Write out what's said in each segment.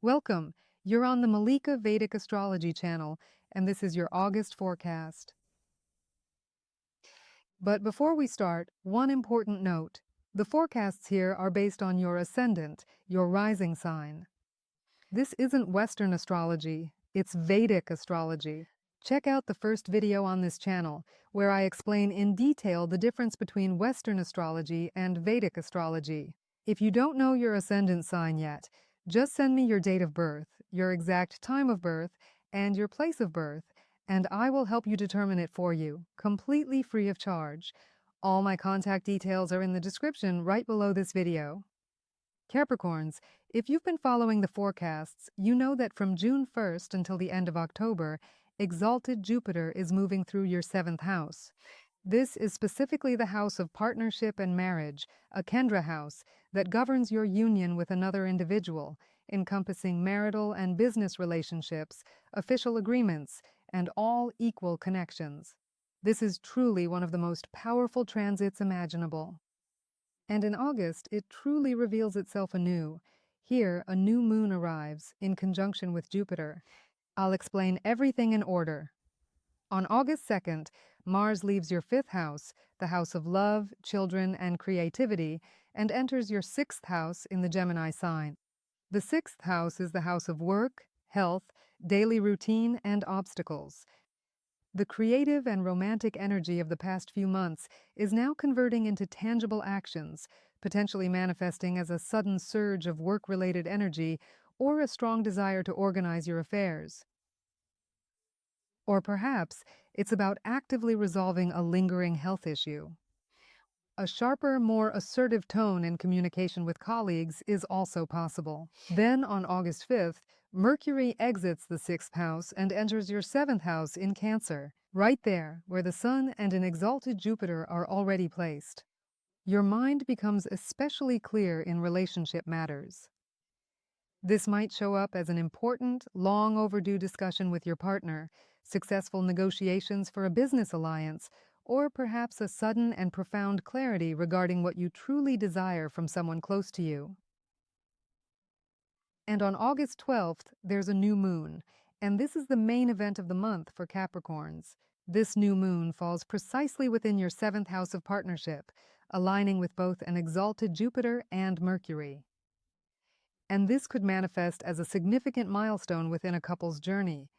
Welcome. You're on the Malika.vedic astrology channel, and this is your August forecast. But before we start, one important note. The forecasts here are based on your ascendant, your rising sign. This isn't Western astrology, it's Vedic astrology. Check out the first video on this channel, where I explain in detail the difference between Western astrology and Vedic astrology. If you don't know your ascendant sign yet, just send me your date of birth, your exact time of birth, and your place of birth, and I will help you determine it for you, completely free of charge. All my contact details are in the description right below this video. Capricorns, if you've been following the forecasts, you know that from June 1st until the end of October, Exalted Jupiter is moving through your 7th house. This is specifically the house of partnership and marriage, a Kendra house that governs your union with another individual, encompassing marital and business relationships, official agreements, and all equal connections. This is truly one of the most powerful transits imaginable. And in August, it truly reveals itself anew. Here, a new moon arrives, in conjunction with Jupiter. I'll explain everything in order. On August 2nd, Mars leaves your 5th house, the house of love, children, and creativity, and enters your 6th house in the Gemini sign. The 6th house is the house of work, health, daily routine, and obstacles. The creative and romantic energy of the past few months is now converting into tangible actions, potentially manifesting as a sudden surge of work-related energy or a strong desire to organize your affairs. Or perhaps it's about actively resolving a lingering health issue. A sharper, more assertive tone in communication with colleagues is also possible. Then, on August 5th, Mercury exits the 6th house and enters your 7th house in Cancer, right there where the Sun and an exalted Jupiter are already placed. Your mind becomes especially clear in relationship matters. This might show up as an important, long overdue discussion with your partner, successful negotiations for a business alliance, or perhaps a sudden and profound clarity regarding what you truly desire from someone close to you. And on August 12th, there's a new moon, and this is the main event of the month for Capricorns. This new moon falls precisely within your 7th house of partnership, aligning with both an exalted Jupiter and Mercury. And this could manifest as a significant milestone within a couple's journey.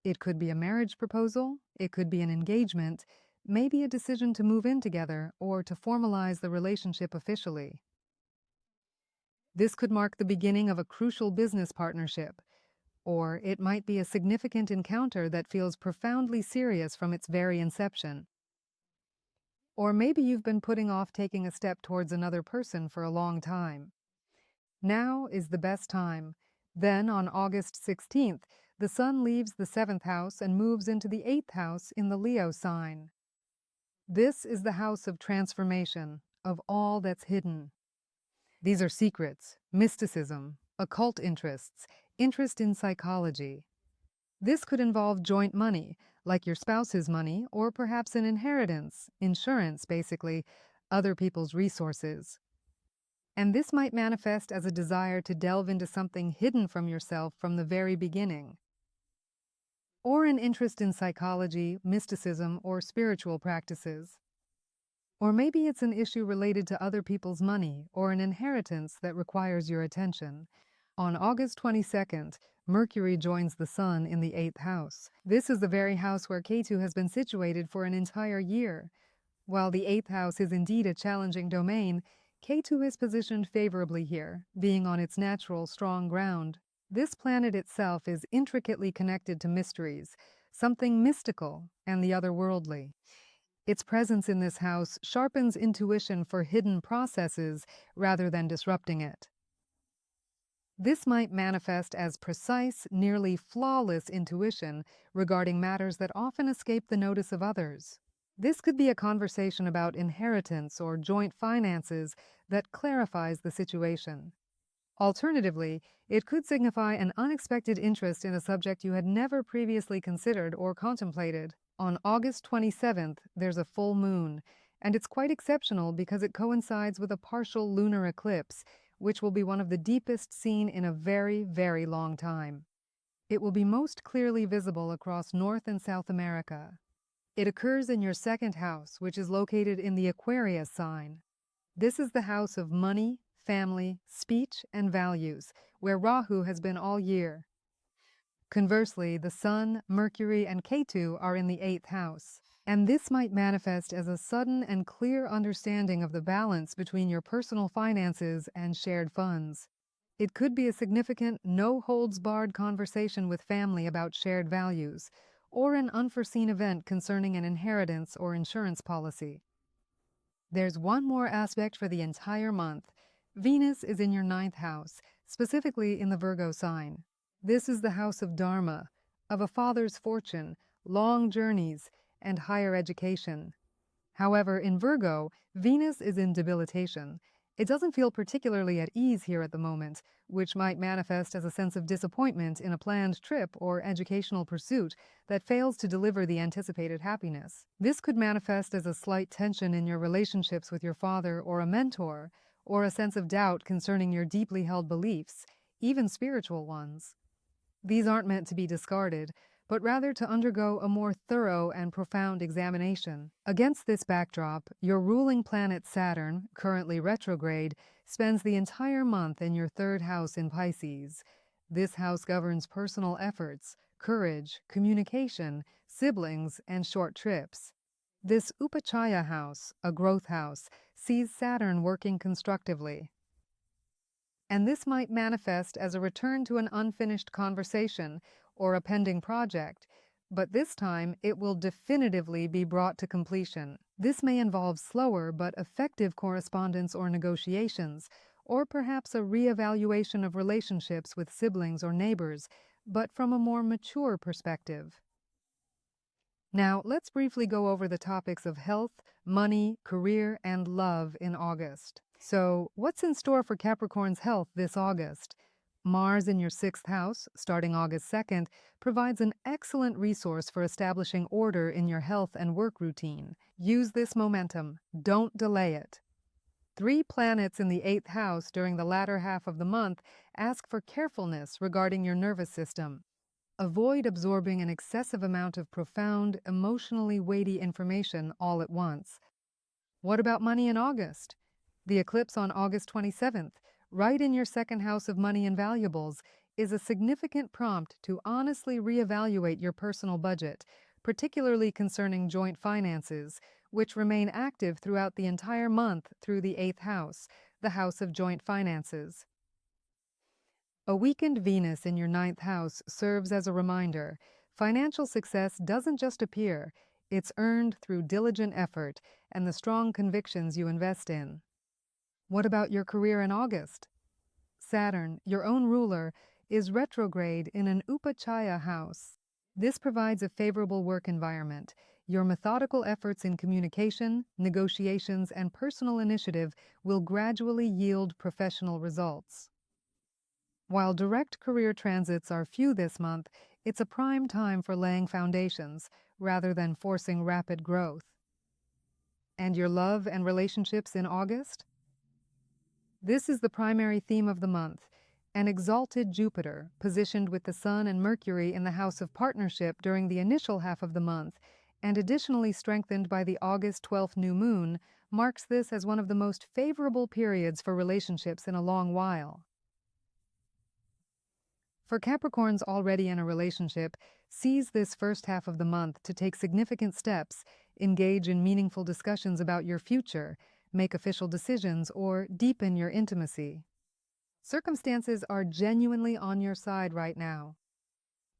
It could be a marriage proposal, it could be an engagement, maybe a decision to move in together or to formalize the relationship officially. This could mark the beginning of a crucial business partnership, or it might be a significant encounter that feels profoundly serious from its very inception. Or maybe you've been putting off taking a step towards another person for a long time. Now is the best time. Then, on August 16th, the Sun leaves the 7th house and moves into the 8th house in the Leo sign. This is the house of transformation, of all that's hidden. These are secrets, mysticism, occult interests, interest in psychology. This could involve joint money, like your spouse's money, or perhaps an inheritance, insurance, basically, other people's resources. And this might manifest as a desire to delve into something hidden from yourself from the very beginning. Or an interest in psychology, mysticism, or spiritual practices. Or maybe it's an issue related to other people's money or an inheritance that requires your attention. On August 22nd, Mercury joins the Sun in the 8th house. This is the very house where Ketu has been situated for an entire year. While the 8th house is indeed a challenging domain, Ketu is positioned favorably here, being on its natural, strong ground. This planet itself is intricately connected to mysteries, something mystical and the otherworldly. Its presence in this house sharpens intuition for hidden processes rather than disrupting it. This might manifest as precise, nearly flawless intuition regarding matters that often escape the notice of others. This could be a conversation about inheritance or joint finances that clarifies the situation. Alternatively, it could signify an unexpected interest in a subject you had never previously considered or contemplated. On August 27th, there's a full moon, and it's quite exceptional because it coincides with a partial lunar eclipse, which will be one of the deepest seen in a very, very long time. It will be most clearly visible across North and South America. It occurs in your second house, which is located in the Aquarius sign. This is the house of money, family, speech, and values, where Rahu has been all year. Conversely, the Sun, Mercury, and Ketu are in the 8th house, and this might manifest as a sudden and clear understanding of the balance between your personal finances and shared funds. It could be a significant, no-holds-barred conversation with family about shared values, or an unforeseen event concerning an inheritance or insurance policy. There's one more aspect for the entire month. Venus is in your 9th house, specifically in the Virgo sign. This is the house of Dharma, of a father's fortune, long journeys, and higher education. However, in Virgo, Venus is in debilitation. It doesn't feel particularly at ease here at the moment, which might manifest as a sense of disappointment in a planned trip or educational pursuit that fails to deliver the anticipated happiness. This could manifest as a slight tension in your relationships with your father or a mentor, or a sense of doubt concerning your deeply held beliefs, even spiritual ones. These aren't meant to be discarded, but rather to undergo a more thorough and profound examination. Against this backdrop, your ruling planet Saturn, currently retrograde, spends the entire month in your 3rd house in Pisces. This house governs personal efforts, courage, communication, siblings, and short trips. This Upachaya house, a growth house, sees Saturn working constructively. And this might manifest as a return to an unfinished conversation or a pending project, but this time it will definitively be brought to completion. This may involve slower but effective correspondence or negotiations, or perhaps a reevaluation of relationships with siblings or neighbors, but from a more mature perspective. Now, let's briefly go over the topics of health, money, career, and love in August. So, what's in store for Capricorn's health this August? Mars in your 6th house, starting August 2nd, provides an excellent resource for establishing order in your health and work routine. Use this momentum. Don't delay it. 3 planets in the 8th house during the latter half of the month ask for carefulness regarding your nervous system. Avoid absorbing an excessive amount of profound, emotionally weighty information all at once. What about money in August? The eclipse on August 27th, right in your 2nd house of money and valuables, is a significant prompt to honestly reevaluate your personal budget, particularly concerning joint finances, which remain active throughout the entire month through the 8th house, the house of joint finances. A weakened Venus in your 9th house serves as a reminder. Financial success doesn't just appear, it's earned through diligent effort and the strong convictions you invest in. What about your career in August? Saturn, your own ruler, is retrograde in an Upachaya house. This provides a favorable work environment. Your methodical efforts in communication, negotiations, and personal initiative will gradually yield professional results. While direct career transits are few this month, it's a prime time for laying foundations rather than forcing rapid growth. And your love and relationships in August? This is the primary theme of the month. An exalted Jupiter, positioned with the Sun and Mercury in the house of partnership during the initial half of the month, and additionally strengthened by the August 12th new moon, marks this as one of the most favorable periods for relationships in a long while. For Capricorns already in a relationship, seize this first half of the month to take significant steps, engage in meaningful discussions about your future, make official decisions, or deepen your intimacy. Circumstances are genuinely on your side right now.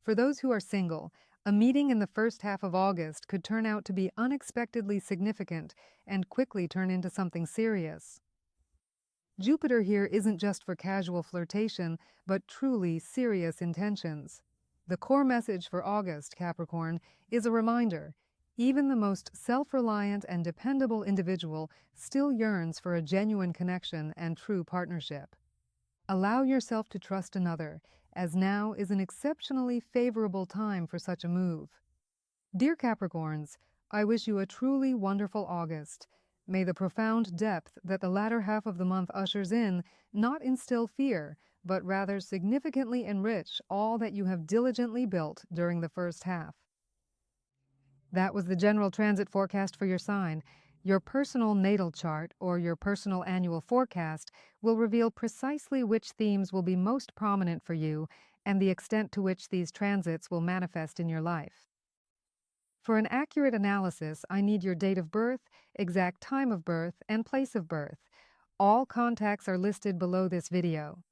For those who are single, a meeting in the first half of August could turn out to be unexpectedly significant and quickly turn into something serious. Jupiter here isn't just for casual flirtation, but truly serious intentions. The core message for August, Capricorn, is a reminder. Even the most self-reliant and dependable individual still yearns for a genuine connection and true partnership. Allow yourself to trust another, as now is an exceptionally favorable time for such a move. Dear Capricorns, I wish you a truly wonderful August. May the profound depth that the latter half of the month ushers in not instill fear, but rather significantly enrich all that you have diligently built during the first half. That was the general transit forecast for your sign. Your personal natal chart or your personal annual forecast will reveal precisely which themes will be most prominent for you and the extent to which these transits will manifest in your life. For an accurate analysis, I need your date of birth, exact time of birth, and place of birth. All contacts are listed below this video.